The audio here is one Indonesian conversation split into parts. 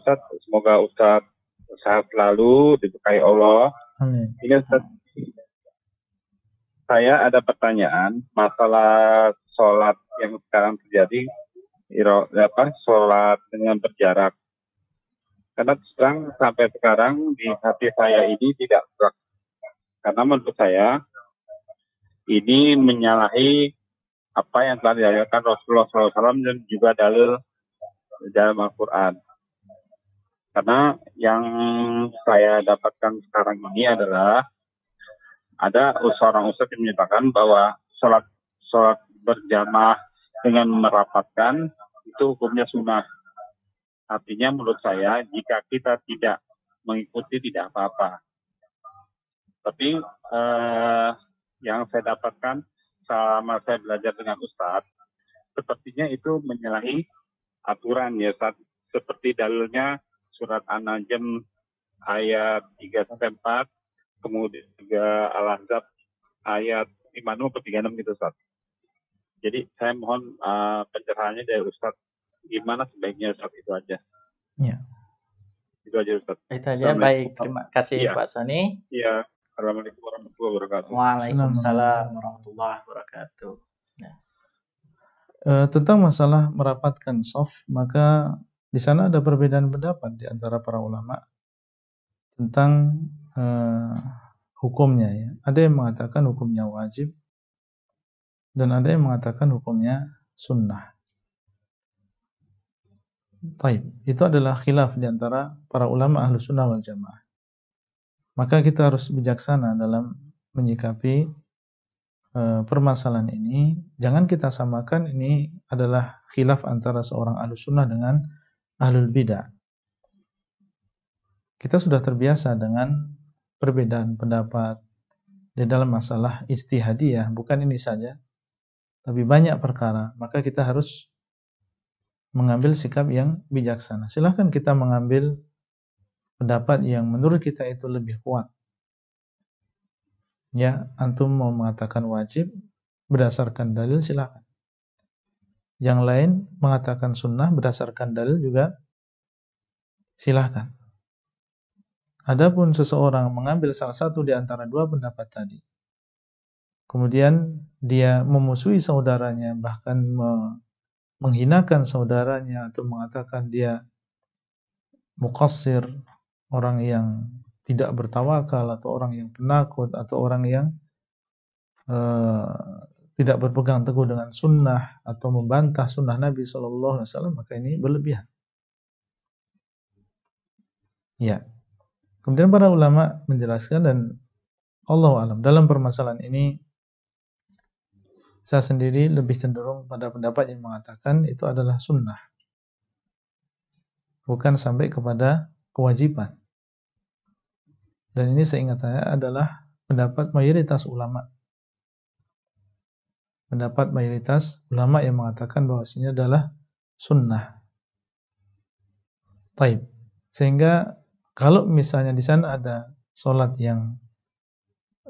Ustaz. Semoga Ustaz sehat selalu, diberkahi Allah. Amin. Ini Ustaz, saya ada pertanyaan masalah sholat yang sekarang terjadi, sholat dengan berjarak. Karena terang sampai sekarang di hati saya ini tidak berat. Karena menurut saya ini menyalahi apa yang telah diajarkan Rasulullah SAW dan juga dalil dalam Al-Quran. Karena yang saya dapatkan sekarang ini adalah ada seorang ustaz yang menyatakan bahwa sholat berjamaah dengan merapatkan itu hukumnya sunnah. Artinya menurut saya jika kita tidak mengikuti tidak apa-apa. Tapi yang saya dapatkan selama saya belajar dengan Ustadz, sepertinya itu menyalahi aturan ya Ustadz. Seperti dalilnya surat An-Najm ayat 3-4, kemudian juga Al-Ahzab ayat 56-36 gitu Ustadz. Jadi saya mohon pencerahannya dari Ustadz. Gimana sebaiknya Ustadz, itu aja. Ya. Itu aja Ustadz. Itu aja, baik. Terima kasih Iya. Pak Sony. Iya. Assalamualaikum warahmatullahi wabarakatuh. Waalaikumsalam warahmatullahi wabarakatuh. Ya. Tentang masalah merapatkan shaf, maka di sana ada perbedaan pendapat di antara para ulama tentang hukumnya ya. Ada yang mengatakan hukumnya wajib dan ada yang mengatakan hukumnya sunnah. Taib. Itu adalah khilaf di antara para ulama ahlu sunnah wal jamaah. Maka kita harus bijaksana dalam menyikapi permasalahan ini. Jangan kita samakan ini adalah khilaf antara seorang ahlu sunnah dengan ahlul bidah. Kita sudah terbiasa dengan perbedaan pendapat di dalam masalah ijtihadiyah. Bukan ini saja, tapi banyak perkara. Maka kita harus mengambil sikap yang bijaksana. Silahkan kita mengambil pendapat yang menurut kita itu lebih kuat. Ya, antum mau mengatakan wajib berdasarkan dalil, silakan. Yang lain mengatakan sunnah berdasarkan dalil juga silakan. Adapun seseorang mengambil salah satu di antara dua pendapat tadi, kemudian dia memusuhi saudaranya, bahkan menghinakan saudaranya atau mengatakan dia muqassir, orang yang tidak bertawakal, atau orang yang penakut, atau orang yang tidak berpegang teguh dengan sunnah atau membantah sunnah Nabi SAW, maka ini berlebihan. Ya. Kemudian para ulama menjelaskan, dan Allahu a'lam, dalam permasalahan ini saya sendiri lebih cenderung pada pendapat yang mengatakan itu adalah sunnah, bukan sampai kepada kewajiban. Dan ini seingat saya adalah pendapat mayoritas ulama. Pendapat mayoritas ulama yang mengatakan bahwasanya adalah sunnah. Taib. Sehingga kalau misalnya di sana ada sholat yang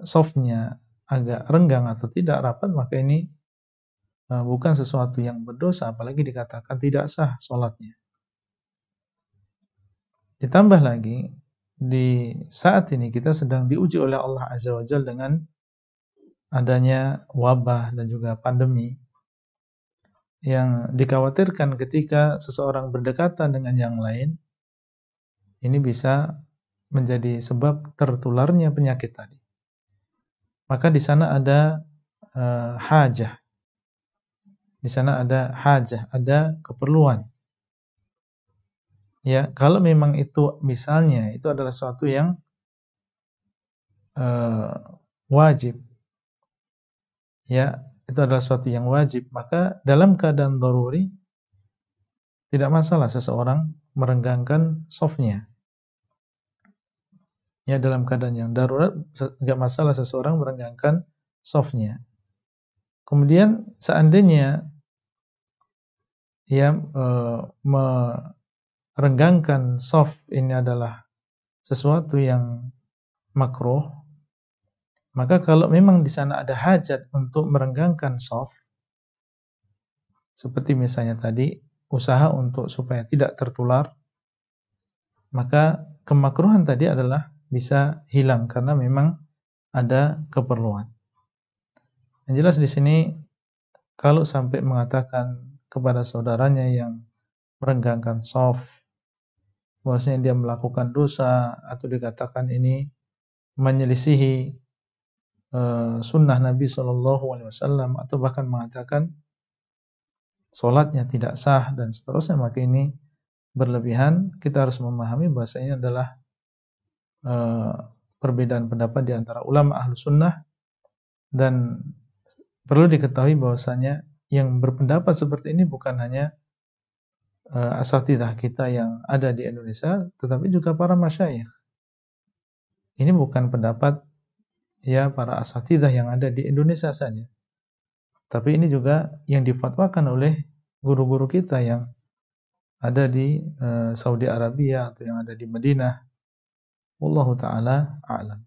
softnya agak renggang atau tidak rapat, maka ini bukan sesuatu yang berdosa, apalagi dikatakan tidak sah sholatnya. Ditambah lagi, di saat ini kita sedang diuji oleh Allah Azza wa Jalla dengan adanya wabah dan juga pandemi yang dikhawatirkan ketika seseorang berdekatan dengan yang lain, ini bisa menjadi sebab tertularnya penyakit tadi. Maka di sana ada hajah. Di sana ada hajah, ada keperluan. Ya, kalau memang itu misalnya itu adalah sesuatu yang wajib. Ya, itu adalah sesuatu yang wajib, maka dalam keadaan daruri tidak masalah seseorang merenggangkan shafnya. Ya, dalam keadaan yang darurat enggak masalah seseorang merenggangkan shafnya. Kemudian seandainya ya merenggangkan shaf ini adalah sesuatu yang makruh, maka kalau memang di sana ada hajat untuk merenggangkan shaf, seperti misalnya tadi usaha untuk supaya tidak tertular maka kemakruhan tadi adalah bisa hilang karena memang ada keperluan. Yang jelas di sini kalau sampai mengatakan kepada saudaranya yang merenggangkan shaf bahwasanya dia melakukan dosa atau dikatakan ini menyelisihi sunnah Nabi SAW atau bahkan mengatakan sholatnya tidak sah dan seterusnya, maka ini berlebihan. Kita harus memahami bahwasanya adalah perbedaan pendapat di antara ulama ahlu sunnah, dan perlu diketahui bahwasanya yang berpendapat seperti ini bukan hanya asatidzah kita yang ada di Indonesia, tetapi juga para masyayikh. Ini bukan pendapat ya para asatidzah yang ada di Indonesia saja, tapi ini juga yang difatwakan oleh guru-guru kita yang ada di Saudi Arabia atau yang ada di Madinah. Wallahu ta'ala a'lam.